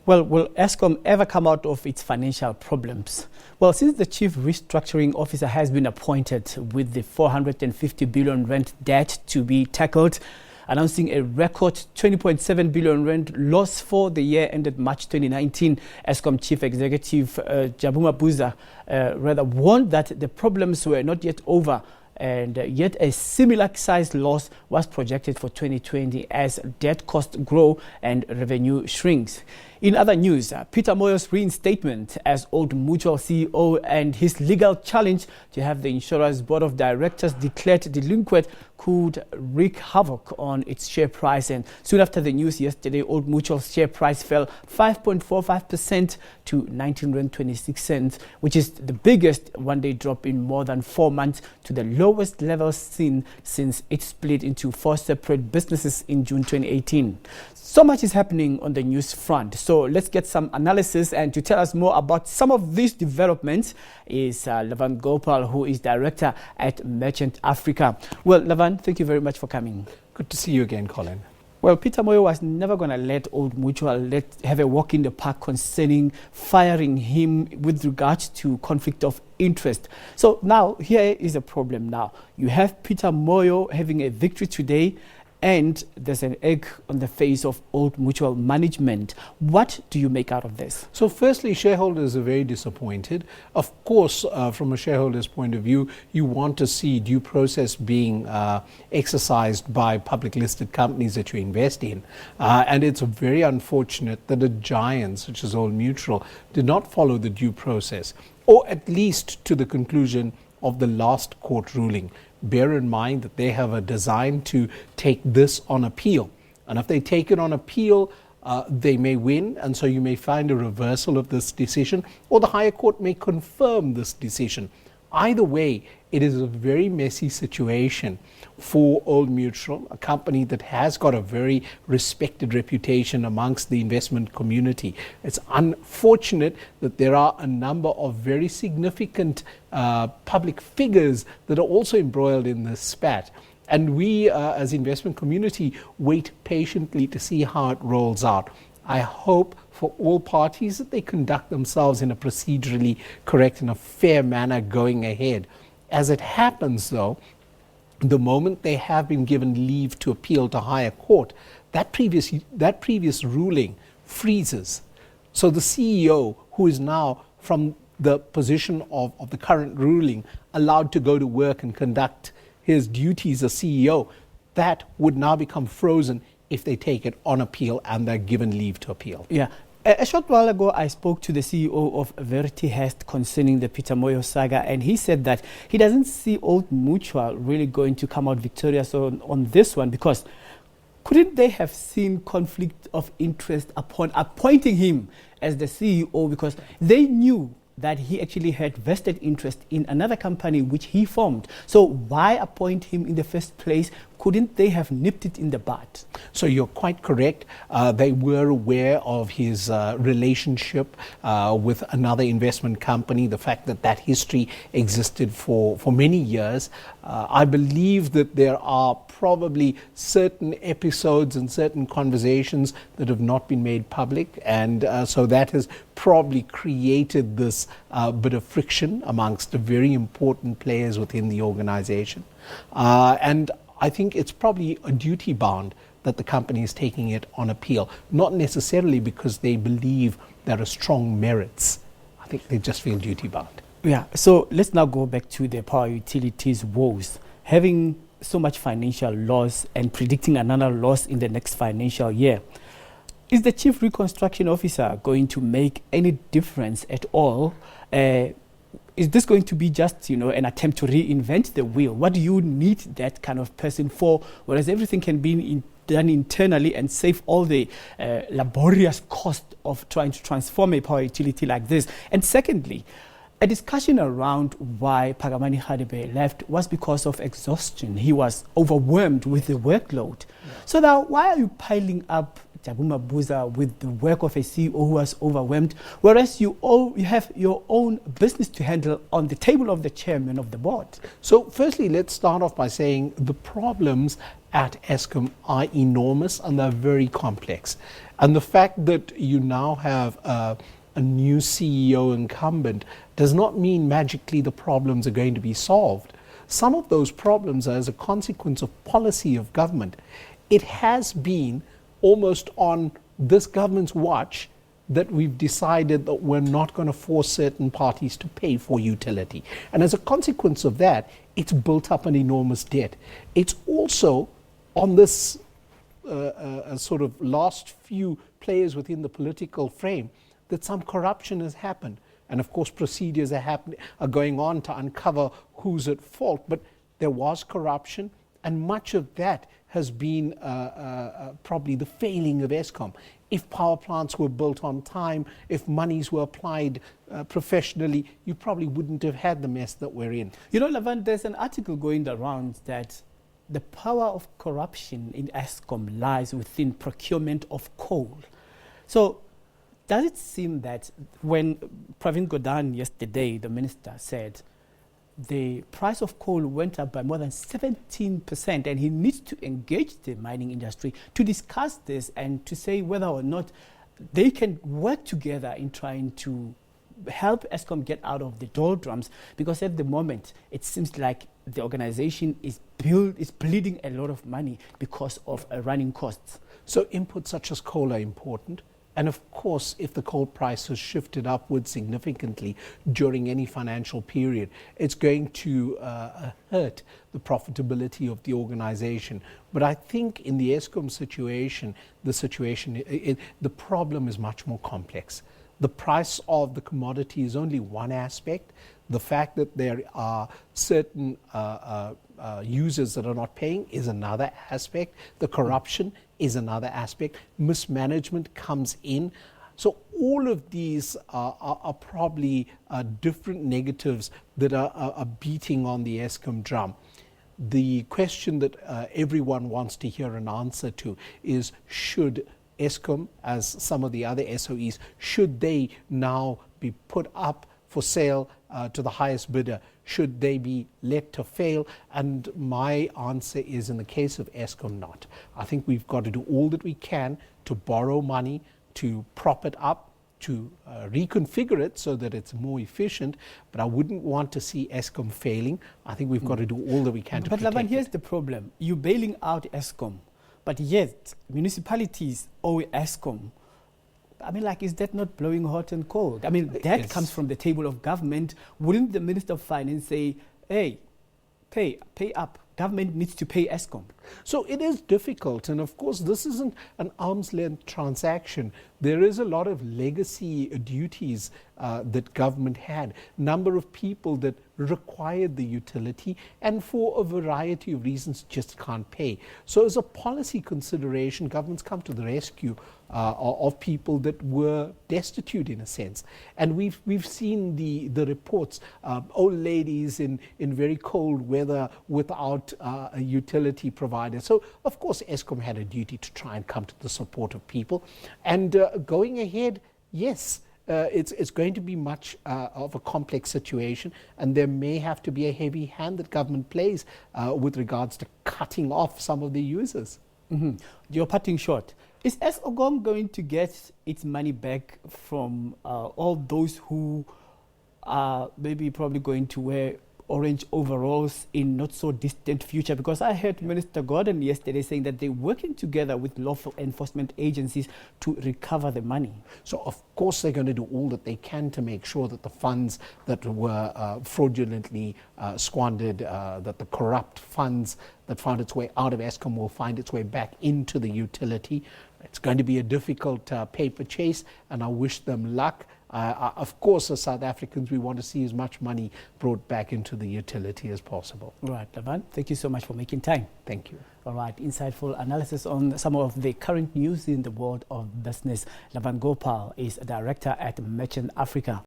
Well, will Eskom ever come out of its financial problems? Well, since the Chief Restructuring Officer has been appointed with the 450 billion rand debt to be tackled, announcing a record 20.7 billion rand loss for the year ended March 2019, Eskom Chief Executive Jabu Mabuza warned that the problems were not yet over, and yet a similar size loss was projected for 2020 as debt costs grow and revenue shrinks. In other news, Peter Moyo's reinstatement as Old Mutual CEO and his legal challenge to have the insurer's board of directors declared delinquent could wreak havoc on its share price. And soon after the news yesterday, Old Mutual's share price fell 5.45% to 19.26 rand, which is the biggest one-day drop in more than 4 months, to the lowest level seen since it split into 4 separate businesses in June 2018. So much is happening on the news front. So let's get some analysis, and to tell us more about some of these developments is Lavan Gopaul, who is director at Merchant Africa. Well, Lavan, thank you very much for coming. Good to see you again, Colin. Well, Peter Moyo was never going to let Old Mutual have a walk in the park concerning firing him with regards to conflict of interest. So now here is a problem. Now you have Peter Moyo having a victory today, and there's an egg on the face of Old Mutual management. What do you make out of this? So firstly, shareholders are very disappointed. Of course, from a shareholder's point of view, you want to see due process being exercised by public listed companies that you invest in. And it's very unfortunate that a giant such as Old Mutual did not follow the due process, or at least to the conclusion of the last court ruling. Bear in mind that they have a design to take this on appeal. And if they take it on appeal, they may win, and so you may find a reversal of this decision, or the higher court may confirm this decision. Either way, it is a very messy situation for Old Mutual, a company that has got a very respected reputation amongst the investment community. It's unfortunate that there are a number of very significant public figures that are also embroiled in this spat. And we, as investment community, wait patiently to see how it rolls out. I hope for all parties that they conduct themselves in a procedurally correct and a fair manner going ahead. As it happens, though, the moment they have been given leave to appeal to higher court, that previous ruling freezes. So the CEO, who is now from the position of the current ruling, allowed to go to work and conduct his duties as CEO, that would now become frozen if they take it on appeal and they're given leave to appeal. Yeah. A short while ago, I spoke to the CEO of Verity Hest concerning the Peter Moyo saga, and he said that he doesn't see Old Mutual really going to come out victorious on this one, because couldn't they have seen conflict of interest upon appointing him as the CEO, because they knew that he actually had vested interest in another company which he formed. So why appoint him in the first place? Couldn't they have nipped it in the bud? So you're quite correct. They were aware of his relationship with another investment company, the fact that that history existed for many years. I believe that there are probably certain episodes and certain conversations that have not been made public, and so that has probably created this bit of friction amongst the very important players within the organization. And I think it's probably a duty bound that the company is taking it on appeal, not necessarily because they believe there are strong merits. I think they just feel duty bound. Yeah, so let's now go back to the power utilities woes. Having so much financial loss and predicting another loss in the next financial year, is the Chief Reconstruction Officer going to make any difference at all? Is this going to be just, an attempt to reinvent the wheel? What do you need that kind of person for, whereas everything can be done internally and save all the laborious cost of trying to transform a power utility like this? And secondly, a discussion around why Phakamani Kgadebe left was because of exhaustion. He was overwhelmed with the workload. Yeah. So now, why are you piling up Jabu Mabuza with the work of a CEO who was overwhelmed, whereas you have your own business to handle on the table of the chairman of the board? So firstly, let's start off by saying the problems at Eskom are enormous and they're very complex. And the fact that you now have a new CEO incumbent does not mean magically the problems are going to be solved. Some of those problems are as a consequence of policy of government. It has been almost on this government's watch that we've decided that we're not going to force certain parties to pay for utility. And as a consequence of that, it's built up an enormous debt. It's also on this sort of last few players within the political frame that some corruption has happened. And of course, procedures are going on to uncover who's at fault. But there was corruption, and much of that has been probably the failing of Eskom. If power plants were built on time, if monies were applied professionally, you probably wouldn't have had the mess that we're in. You know, Lavan, there's an article going around that the power of corruption in Eskom lies within procurement of coal. So does it seem that when Pravin Gordhan yesterday, the minister, said the price of coal went up by more than 17%, and he needs to engage the mining industry to discuss this and to say whether or not they can work together in trying to help Eskom get out of the doldrums, because at the moment it seems like the organization is bleeding a lot of money because of running costs. So inputs such as coal are important. And of course, if the coal price has shifted upwards significantly during any financial period, it's going to hurt the profitability of the organization. But I think in the Eskom situation, the problem is much more complex. The price of the commodity is only one aspect. The fact that there are certain users that are not paying is another aspect. The corruption is another aspect. Mismanagement comes in. So all of these are probably different negatives that are beating on the Eskom drum. The question that everyone wants to hear an answer to is, should Eskom, as some of the other SOEs, should they now be put up for sale to the highest bidder? Should they be let to fail? And my answer is, in the case of Eskom, not. I think we've got to do all that we can to borrow money, to prop it up, to reconfigure it so that it's more efficient. But I wouldn't want to see Eskom failing. I think we've got to do all that we can to protect it. But Lavan, here's the problem. You're bailing out Eskom, but yet municipalities owe Eskom. I mean, like, is that not blowing hot and cold? I mean, that comes from the table of government. Wouldn't the Minister of Finance say, hey, pay up? Government needs to pay Eskom. So it is difficult. And of course, this isn't an arm's length transaction. There is a lot of legacy duties that government had. Number of people that required the utility and for a variety of reasons just can't pay. So as a policy consideration, government's come to the rescue of people that were destitute in a sense. And we've seen the reports, old ladies in very cold weather without a utility provider. So of course Eskom had a duty to try and come to the support of people. And going ahead, yes, it's going to be much of a complex situation, and there may have to be a heavy hand that government plays with regards to cutting off some of the users. Mm-hmm. You're cutting short. Is Eskom going to get its money back from all those who are maybe probably going to wear orange overalls in not so distant future? Because I heard Minister Gordhan yesterday saying that they're working together with law enforcement agencies to recover the money. So of course they're going to do all that they can to make sure that the funds that were fraudulently squandered, that the corrupt funds that found its way out of Eskom will find its way back into the utility. It's going to be a difficult paper chase, and I wish them luck. Of course, as South Africans, we want to see as much money brought back into the utility as possible. Right, Lavan, thank you so much for making time. Thank you. All right, insightful analysis on some of the current news in the world of business. Lavan Gopaul is a director at Merchant Africa.